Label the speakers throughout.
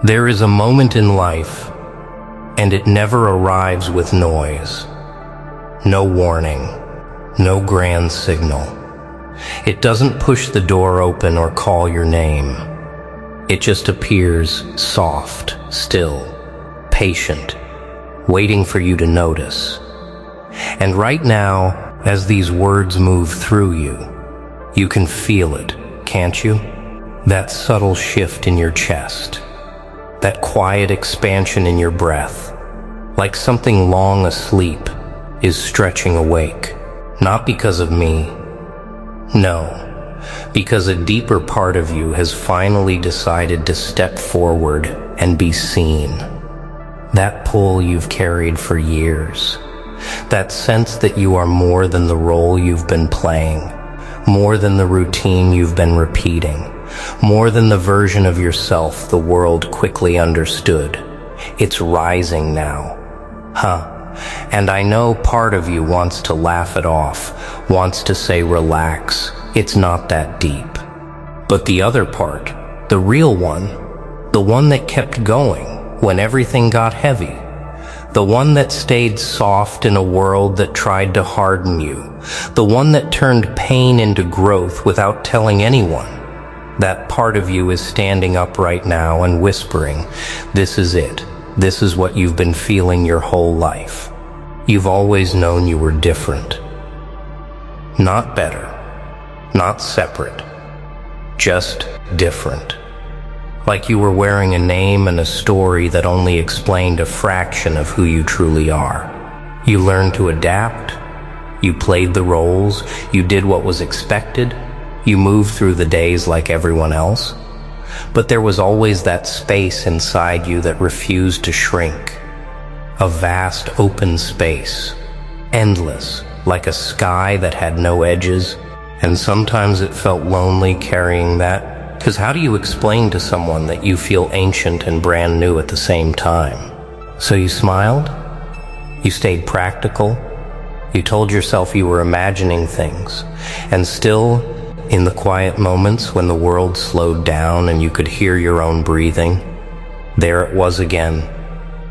Speaker 1: There is a moment in life, and it never arrives with noise. No warning, no grand signal. It doesn't push the door open or call your name. It just appears soft, still, patient, waiting for you to notice. And right now, as these words move through you, you can feel it, can't you? That subtle shift in your chest, that quiet expansion in your breath, like something long asleep is stretching awake. Not because of me, no, because a deeper part of you has finally decided to step forward and be seen. That pull you've carried for years, that sense that you are more than the role you've been playing, more than the routine you've been repeating, more than the version of yourself the world quickly understood. It's rising now. And I know part of you wants to laugh it off, wants to say relax, it's not that deep. But the other part, the real one, the one that kept going when everything got heavy, the one that stayed soft in a world that tried to harden you, the one that turned pain into growth without telling anyone, that part of you is standing up right now and whispering, this is it. This is what you've been feeling your whole life. You've always known you were different. Not better, not separate, just different. Like you were wearing a name and a story that only explained a fraction of who you truly are. You learned to adapt, you played the roles, you did what was expected, you moved through the days like everyone else. But there was always that space inside you that refused to shrink. A vast open space, endless, like a sky that had no edges. And sometimes it felt lonely carrying that, because how do you explain to someone that you feel ancient and brand new at the same time? So you smiled, you stayed practical, you told yourself you were imagining things, and still, in the quiet moments when the world slowed down and you could hear your own breathing, there it was again,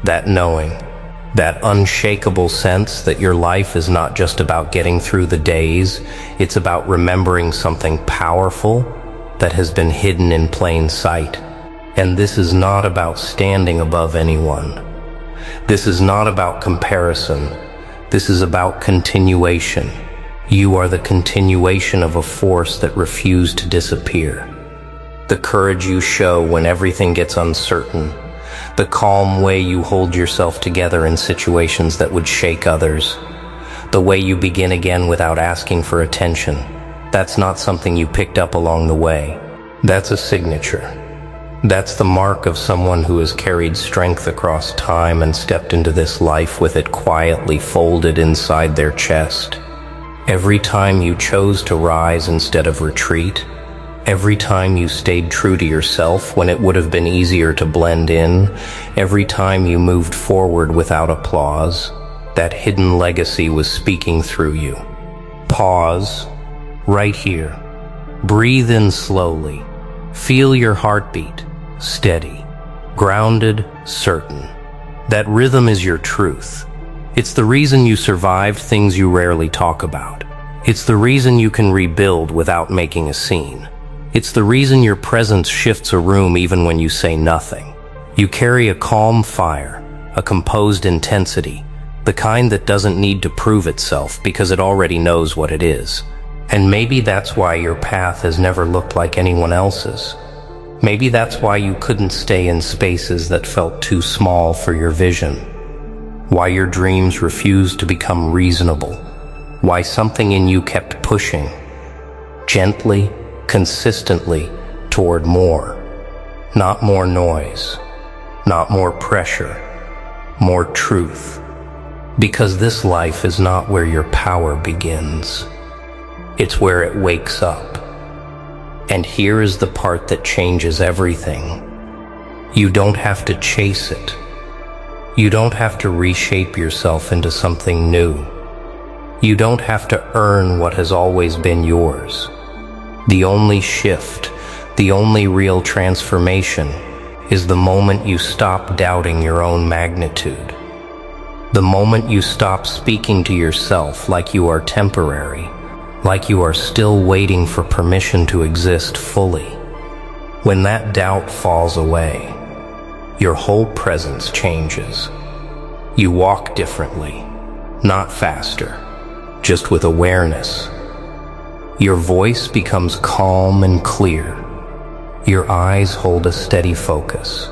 Speaker 1: that knowing, that unshakable sense that your life is not just about getting through the days, it's about remembering something powerful that has been hidden in plain sight. And this is not about standing above anyone. This is not about comparison. This is about continuation. You are the continuation of a force that refused to disappear. The courage you show when everything gets uncertain. The calm way you hold yourself together in situations that would shake others. The way you begin again without asking for attention. That's not something you picked up along the way. That's a signature. That's the mark of someone who has carried strength across time and stepped into this life with it quietly folded inside their chest. Every time you chose to rise instead of retreat, every time you stayed true to yourself when it would have been easier to blend in, every time you moved forward without applause, that hidden legacy was speaking through you. Pause, right here. Breathe in slowly. Feel your heartbeat, steady, grounded, certain. That rhythm is your truth. It's the reason you survived things you rarely talk about. It's the reason you can rebuild without making a scene. It's the reason your presence shifts a room even when you say nothing. You carry a calm fire, a composed intensity, the kind that doesn't need to prove itself because it already knows what it is. And maybe that's why your path has never looked like anyone else's. Maybe that's why you couldn't stay in spaces that felt too small for your vision. Why your dreams refused to become reasonable. Why something in you kept pushing, gently, consistently, toward more. Not more noise, not more pressure, more truth. Because this life is not where your power begins. It's where it wakes up. And here is the part that changes everything. You don't have to chase it. You don't have to reshape yourself into something new. You don't have to earn what has always been yours. The only shift, the only real transformation, is the moment you stop doubting your own magnitude. The moment you stop speaking to yourself like you are temporary, like you are still waiting for permission to exist fully. When that doubt falls away, your whole presence changes. You walk differently, not faster, just with awareness. Your voice becomes calm and clear. Your eyes hold a steady focus.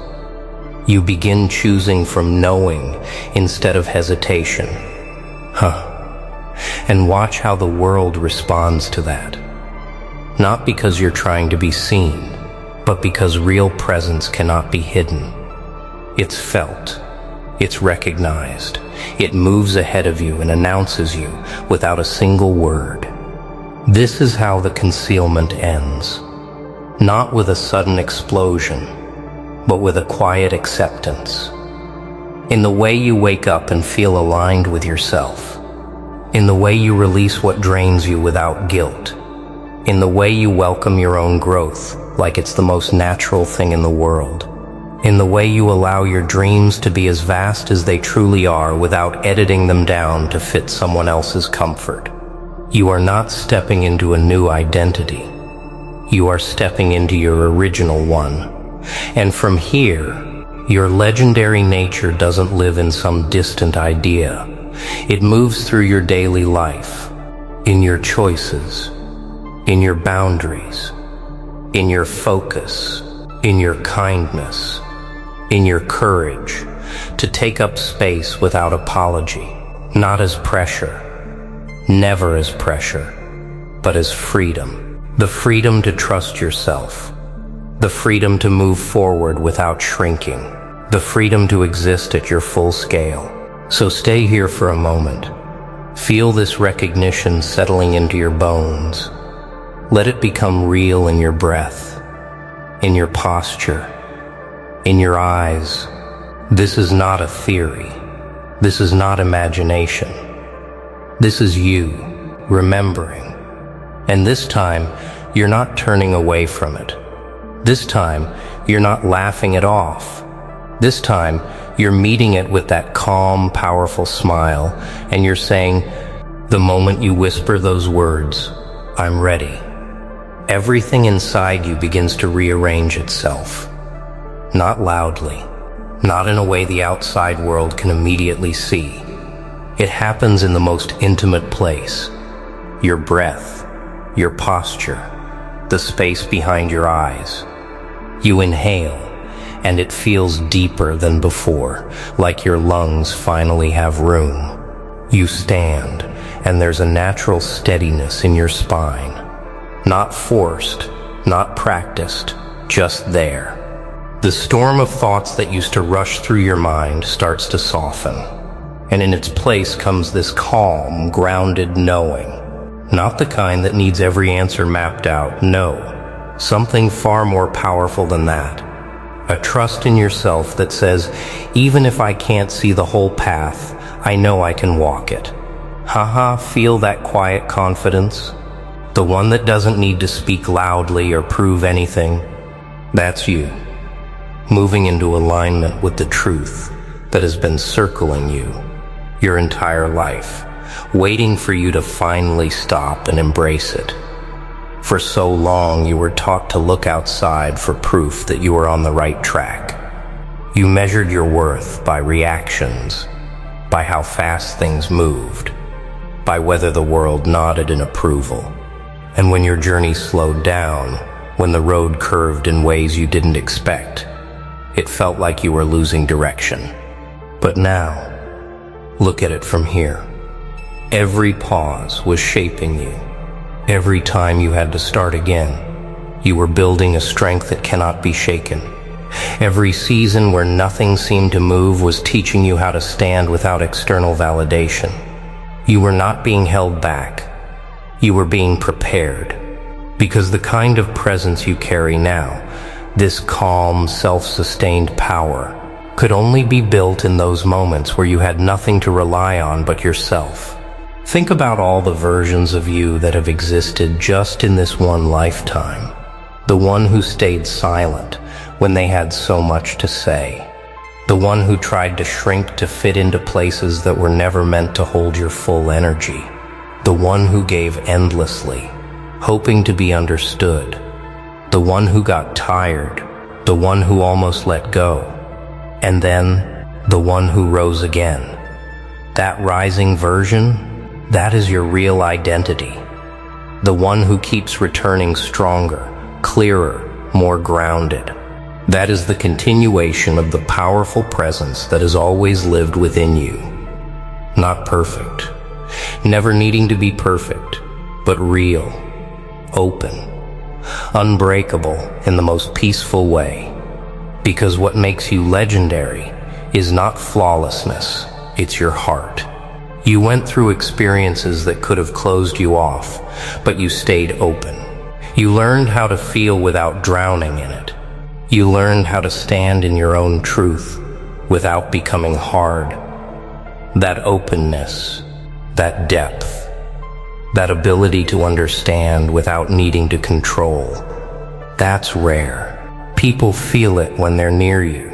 Speaker 1: You begin choosing from knowing instead of hesitation. And watch how the world responds to that. Not because you're trying to be seen, but because real presence cannot be hidden. It's felt. It's recognized. It moves ahead of you and announces you without a single word. This is how the concealment ends. Not with a sudden explosion, but with a quiet acceptance. In the way you wake up and feel aligned with yourself. In the way you release what drains you without guilt. In the way you welcome your own growth like it's the most natural thing in the world. In the way you allow your dreams to be as vast as they truly are without editing them down to fit someone else's comfort. You are not stepping into a new identity. You are stepping into your original one. And from here, your legendary nature doesn't live in some distant idea. It moves through your daily life, in your choices, in your boundaries, in your focus, in your kindness, in your courage to take up space without apology, not as pressure, never as pressure, but as freedom. The freedom to trust yourself, the freedom to move forward without shrinking, the freedom to exist at your full scale. So stay here for a moment. Feel this recognition settling into your bones. Let it become real in your breath, in your posture, in your eyes. This is not a theory. This is not imagination. This is you, remembering. And this time, you're not turning away from it. This time, you're not laughing it off. This time, you're meeting it with that calm, powerful smile, and you're saying, the moment you whisper those words, I'm ready. Everything inside you begins to rearrange itself. Not loudly, not in a way the outside world can immediately see. It happens in the most intimate place, your breath, your posture, the space behind your eyes. You inhale, and it feels deeper than before, like your lungs finally have room. You stand, and there's a natural steadiness in your spine. Not forced, not practiced, just there. The storm of thoughts that used to rush through your mind starts to soften, and in its place comes this calm, grounded knowing. Not the kind that needs every answer mapped out, no. Something far more powerful than that. A trust in yourself that says, even if I can't see the whole path, I know I can walk it. Feel that quiet confidence? The one that doesn't need to speak loudly or prove anything. That's you, moving into alignment with the truth that has been circling you your entire life, waiting for you to finally stop and embrace it. For so long, you were taught to look outside for proof that you were on the right track. You measured your worth by reactions, by how fast things moved, by whether the world nodded in approval. And when your journey slowed down, when the road curved in ways you didn't expect, it felt like you were losing direction. But now, look at it from here. Every pause was shaping you. Every time you had to start again, you were building a strength that cannot be shaken. Every season where nothing seemed to move was teaching you how to stand without external validation. You were not being held back. You were being prepared. Because the kind of presence you carry now, this calm, self-sustained power, could only be built in those moments where you had nothing to rely on but yourself. Think about all the versions of you that have existed just in this one lifetime. The one who stayed silent when they had so much to say. The one who tried to shrink to fit into places that were never meant to hold your full energy. The one who gave endlessly, hoping to be understood. The one who got tired. The one who almost let go. And then, the one who rose again. That rising version, that is your real identity. The one who keeps returning stronger, clearer, more grounded. That is the continuation of the powerful presence that has always lived within you. Not perfect, never needing to be perfect, but real, open, unbreakable in the most peaceful way. Because what makes you legendary is not flawlessness, it's your heart. You went through experiences that could have closed you off, but you stayed open. You learned how to feel without drowning in it. You learned how to stand in your own truth without becoming hard. That openness, that depth, that ability to understand without needing to control, that's rare. People feel it when they're near you.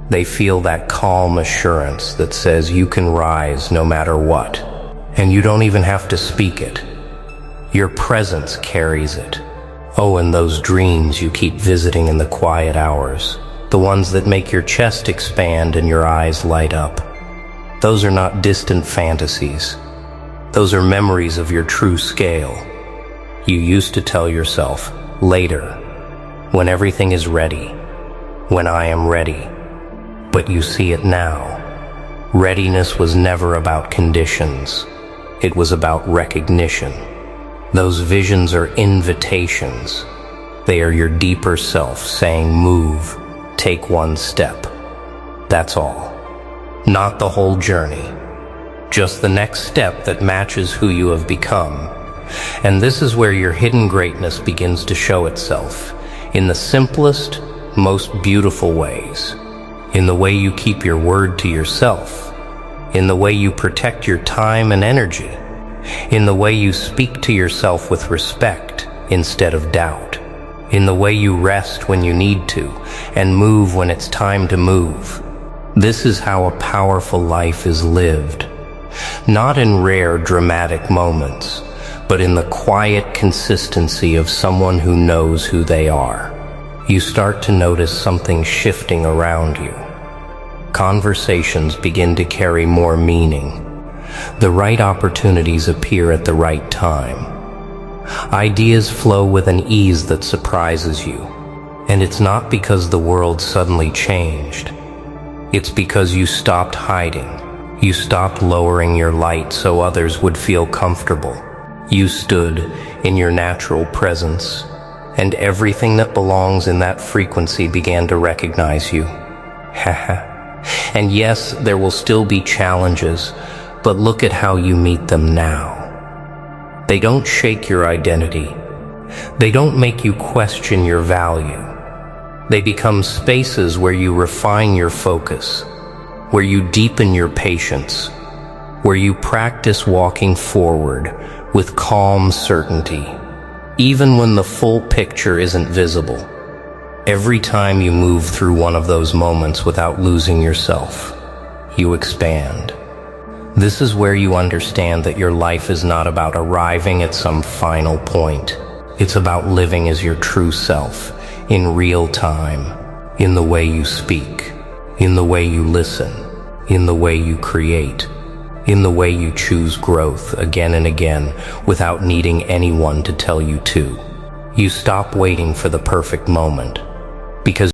Speaker 1: They feel that calm assurance that says you can rise no matter what, and you don't even have to speak it. Your presence carries it. Oh, and those dreams you keep visiting in the quiet hours, the ones that make your chest expand and your eyes light up. Those are not distant fantasies. Those are memories of your true scale. You used to tell yourself, later, when everything is ready, when I am ready. But you see it now. Readiness was never about conditions. It was about recognition. Those visions are invitations. They are your deeper self saying, move, take one step. That's all. Not the whole journey. Just the next step that matches who you have become. And this is where your hidden greatness begins to show itself, in the simplest, most beautiful ways. In the way you keep your word to yourself. In the way you protect your time and energy. In the way you speak to yourself with respect instead of doubt. In the way you rest when you need to and move when it's time to move. This is how a powerful life is lived. Not in rare dramatic moments, but in the quiet consistency of someone who knows who they are. You start to notice something shifting around you. Conversations begin to carry more meaning. The right opportunities appear at the right time. Ideas flow with an ease that surprises you. And it's not because the world suddenly changed. It's because you stopped hiding. You stopped lowering your light so others would feel comfortable. You stood in your natural presence, and everything that belongs in that frequency began to recognize you. And yes, there will still be challenges, but look at how you meet them now. They don't shake your identity. They don't make you question your value. They become spaces where you refine your focus, where you deepen your patience, where you practice walking forward with calm certainty, even when the full picture isn't visible. Every time you move through one of those moments without losing yourself, you expand. This is where you understand that your life is not about arriving at some final point. It's about living as your true self, in real time, in the way you speak, in the way you listen, in the way you create, in the way you choose growth again and again without needing anyone to tell you to. You stop waiting for the perfect moment, because